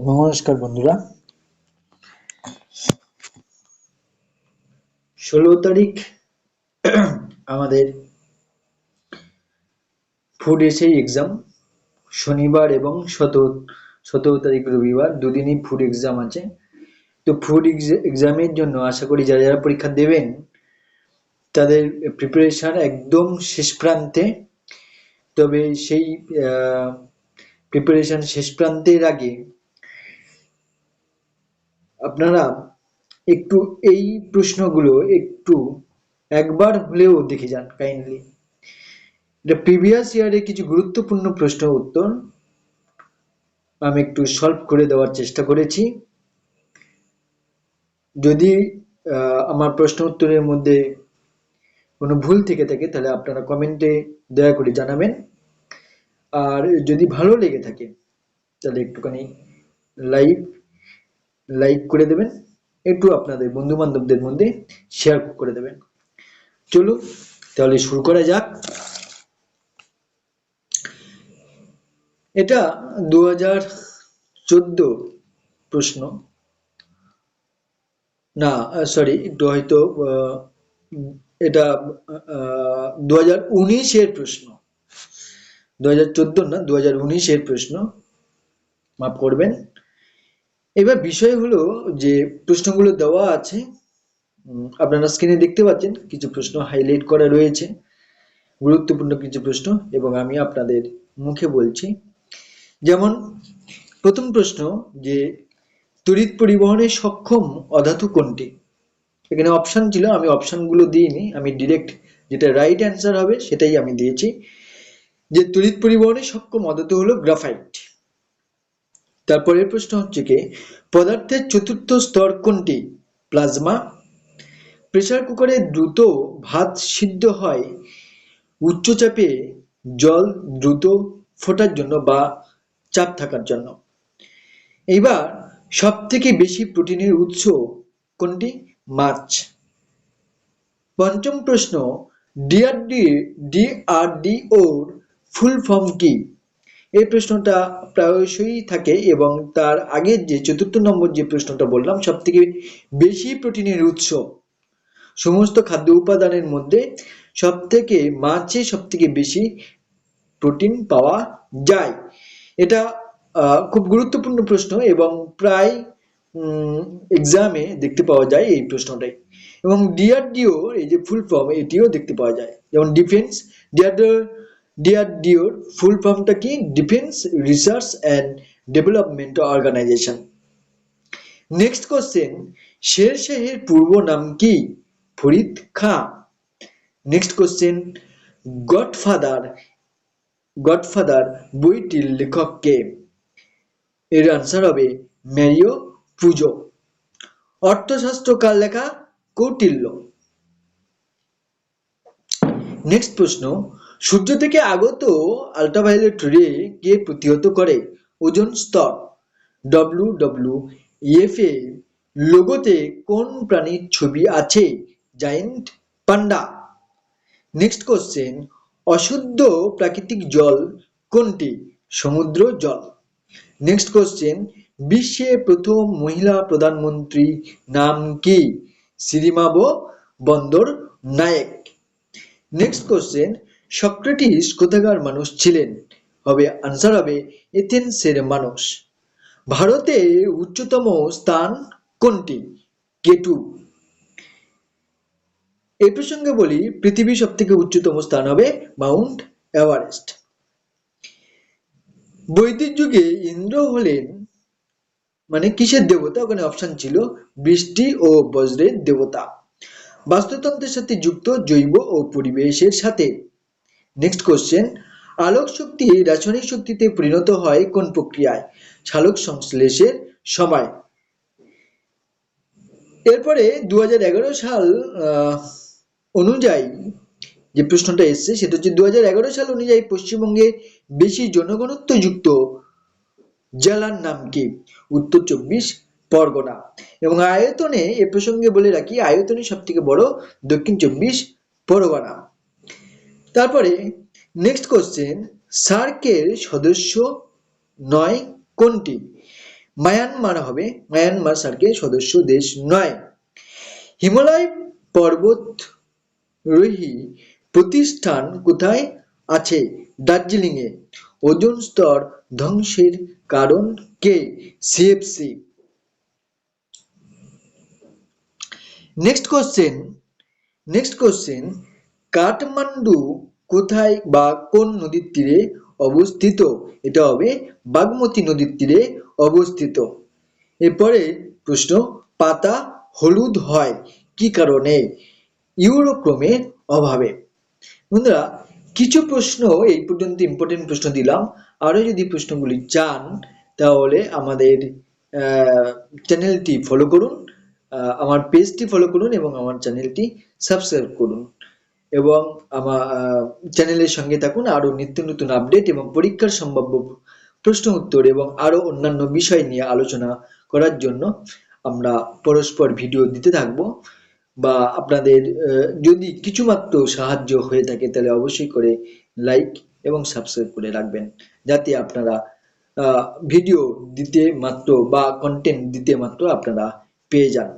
নমস্কার বন্ধুরা। 16 তারিখ আমাদের ফুড এসেই এক্সাম। শনিবার এবং 17 তারিখ রবিবার দুদিনই ফুড এক্সাম আছে। তো ফুড এক্সামের জন্য আশা করি যারা যারা পরীক্ষা দেবেন তাদের প্রিপারেশন একদম শেষ প্রান্তে। তবে সেই প্রিপারেশন শেষ প্রান্তের আগে আপনারা একটু এই প্রশ্নগুলো একটু একবার হলেও দেখে যান কাইন্ডলি। এটা প্রিভিয়াস ইয়ারে কিছু গুরুত্বপূর্ণ প্রশ্ন উত্তর আমি একটু সলভ করে দেওয়ার চেষ্টা করেছি। যদি আমার প্রশ্ন উত্তরের মধ্যে কোনো ভুল থেকে থাকে তাহলে আপনারা কমেন্টে দয়া করে জানাবেন। আর যদি ভালো লেগে থাকে তাহলে একটুখানি লাইক লাইক করে দেবেন, একটু আপনাদের বন্ধু বান্ধবদের মধ্যে শেয়ার করে দেবেন। চলুন তাহলে শুরু করা যাক। এটা 2014 প্রশ্ন, না সরি একটু হয়তো এটা 2019-এর প্রশ্ন, 2014 না 2019-এর প্রশ্ন, মাফ করবেন। এবার বিষয় হলো যে প্রশ্নগুলো দেওয়া আছে, আপনারা স্ক্রিনে দেখতে পাচ্ছেন কিছু প্রশ্ন হাইলাইট করা রয়েছে, গুরুত্বপূর্ণ কিছু প্রশ্ন, এবং আমি আপনাদের মুখে বলছি। যেমন প্রথম প্রশ্ন যে তড়িৎ পরিবহনে সক্ষম অধাতু কোনটি? এখানে অপশন ছিল, আমি অপশনগুলো দিইনি, আমি ডিরেক্ট যেটা রাইট অ্যান্সার হবে সেটাই আমি দিয়েছি। যে তড়িৎ পরিবহনে সক্ষম অধাতু হলো গ্রাফাইট। তারপরের প্রশ্ন হচ্ছে কি পদার্থের চতুর্থ স্তর কোনটি? প্লাজমা। প্রেসার কুকারে দ্রুত ভাত সিদ্ধ হয় উচ্চ চাপে জল দ্রুত ফোটার জন্য বা চাপ থাকার জন্য। এইবার সব থেকে বেশি প্রোটিনের উৎস কোনটি? মাছ। পঞ্চম প্রশ্ন ডিআরডিওর ফুল ফর্ম কি? এই প্রশ্নটা প্রায়শই থাকে এবং তার আগের যে চতুর্থ নম্বর যে প্রশ্নটা বললাম সব থেকে বেশি প্রোটিনের উৎস, সমস্ত খাদ্য উপাদানের মধ্যে সব থেকে মাছে সব থেকে বেশি প্রোটিন পাওয়া যায়। এটা খুব গুরুত্বপূর্ণ প্রশ্ন এবং প্রায় এক্সামে দেখতে পাওয়া যায় এই প্রশ্নটাই। এবং ডিআরডিও এই যে ফুল ফর্ম এটিও দেখতে পাওয়া যায়, যেমন ডিফেন্স ডিআরডিওর ফুল ফর্মটা কি? Defence research and development organisation. Next question Sher শাহের পূর্ব নাম কি? Farid Khan. Next question godfather godfather বইটির লেখক কে? এর আনসার হবে ম্যারিও পুজো। অর্থশাস্ত্র কার লেখা? কৌটিল্য। নেক্সট প্রশ্ন সূর্য থেকে আগত আল্ট্রাভায়োলেট রে কে প্রতিহত করে? ওজোন স্তর। WWF এর লোগোতে কোন প্রাণীর ছবি আছে? জায়ান্ট পান্ডা। নেক্সট কোশ্চেন অশুদ্ধ প্রাকৃতিক জল কোনটি? সমুদ্র জল। নেক্সট কোশ্চেন বিশ্বে প্রথম মহিলা প্রধানমন্ত্রী নাম কি? শ্রীমাভো বন্দর নায়েক। নেক্সট কোশ্চেন সক্রেটিস কোথাকার মানুষ ছিলেন? হবে আনসার হবে এথেন্সের মানুষ। ভারতের উচ্চতম স্থান কোনটি? কেটু। এই প্রসঙ্গে বলি পৃথিবীর সব থেকে উচ্চতম স্থান হবে মাউন্ট এভারেস্ট। বৈদিক যুগে ইন্দ্র হলেন মানে কিসের দেবতা? ওখানে অপশন ছিল বৃষ্টি ও বজ্রের দেবতা। বাস্তুতন্ত্রের সাথে যুক্ত জৈব ও পরিবেশের সাথে। নেক্সট কোশ্চেন আলোক শক্তি রাসায়নিক শক্তিতে পরিণত হয় কোন প্রক্রিয়ায়? সালোক সংশ্লেষের সময়। এরপরে 2011 সাল অনুযায়ী যে প্রশ্নটা এসছে সেটা হচ্ছে 2011 সাল অনুযায়ী পশ্চিমবঙ্গে বেশি জনঘনত্বযুক্ত জেলার নাম কি? উত্তর 24 পরগনা। এবং আয়তনে এ প্রসঙ্গে বলে রাখি আয়তনে সব থেকে বড় দক্ষিণ 24 পরগনা। তারপরে নেক্সট কোশ্চেন সার্কের সদস্য নয় কোনটি? মায়ানমার হবে, মায়ানমার সার্কের সদস্য দেশ নয়। হিমালয় পর্বতারোহী প্রতিষ্ঠান কোথায় আছে? দার্জিলিং এ। ওজোন স্তর ধ্বংসের কারণ কে? সিএফসি। নেক্সট কোশ্চেন, কাঠমান্ডু কোথায় বা কোন নদীর তীরে অবস্থিত? এটা হবে বাগমতী নদীর তীরে অবস্থিত। এরপরে প্রশ্ন, পাতা হলুদ হয় কি কারণে? ইউরোক্রোমের অভাবে। বন্ধুরা, কিছু প্রশ্ন এই পর্যন্ত ইম্পর্টেন্ট প্রশ্ন দিলাম। আরো যদি প্রশ্নগুলি চান তাহলে আমাদের চ্যানেলটি ফলো করুন, আমার পেজটি ফলো করুন এবং আমার চ্যানেলটি সাবস্ক্রাইব করুন এবং আমার চ্যানেলের সঙ্গে থাকুন। আরো নিত্য নতুন আপডেট এবং পরীক্ষার সম্ভাব্য প্রশ্ন উত্তর এবং আরো অন্যান্য বিষয় নিয়ে আলোচনা করার জন্য আমরা পরস্পর ভিডিও দিতে থাকবো। বা আপনাদের যদি কিছুমাত্র সাহায্য হয়ে থাকে তাহলে অবশ্যই করে লাইক এবং সাবস্ক্রাইব করে রাখবেন, যাতে আপনারা ভিডিও দিতে মাত্র বা কন্টেন্ট দিতে মাত্র আপনারা পেয়ে যান।